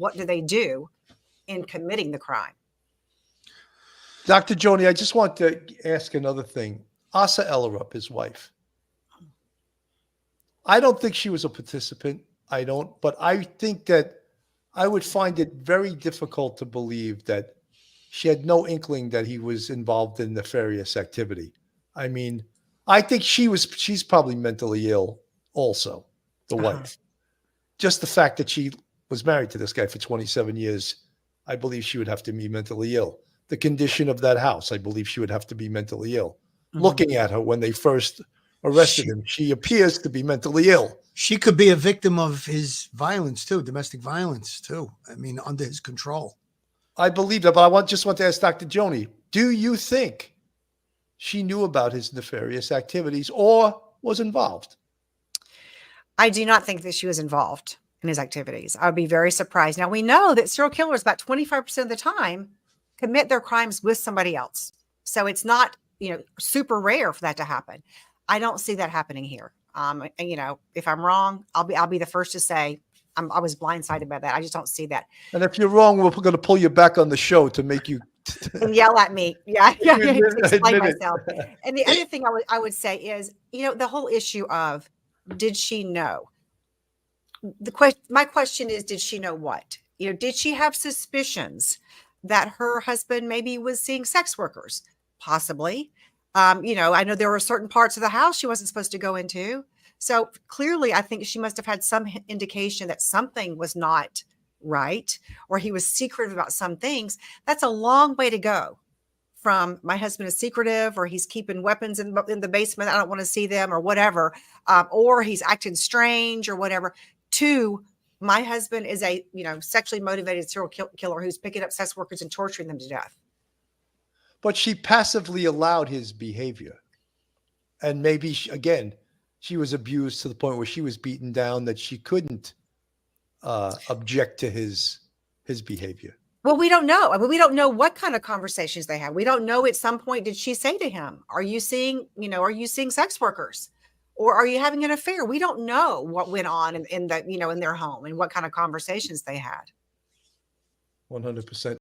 what do they do in committing the crime? Dr. Joni, I just want to ask another thing. Asa Ellerup, his wife. I don't think she was a participant. I don't, but I think that I would find it very difficult to believe that she had no inkling that he was involved in nefarious activity. I mean, I think she's probably mentally ill also, the wife. Just the fact that she was married to this guy for 27 years, I believe she would have to be mentally ill. The condition of that house, I believe she would have to be mentally ill. Looking at her when they first arrested him, she appears to be mentally ill. She could be a victim of his violence too, domestic violence too. I mean, under his control. I believe that, but I just want to ask Dr. Joni, do you think she knew about his nefarious activities or was involved? I do not think that she was involved in his activities. I would be very surprised. Now, we know that serial killers about 25% of the time commit their crimes with somebody else. So it's not, super rare for that to happen. I don't see that happening here. If I'm wrong, I'll be the first to say I was blindsided by that. I just don't see that. And if you're wrong, we're going to pull you back on the show to make you and yell at me. Yeah, to explain myself. And the other thing I would say is, the whole issue of, did she know? My question is, did she know what? Did she have suspicions that her husband maybe was seeing sex workers? Possibly. I know there were certain parts of the house she wasn't supposed to go into. So clearly, I think she must have had some indication that something was not right, or he was secretive about some things. That's a long way to go from my husband is secretive, or he's keeping weapons in the basement, I don't want to see them, or whatever, or he's acting strange or whatever, to my husband is a sexually motivated serial killer who's picking up sex workers and torturing them to death. But she passively allowed his behavior. And maybe, she was abused to the point where she was beaten down that she couldn't object to his behavior. Well, we don't know. I mean, we don't know what kind of conversations they had. We don't know at some point, did she say to him, are you seeing sex workers? Or are you having an affair? We don't know what went on in their home and what kind of conversations they had. 100%.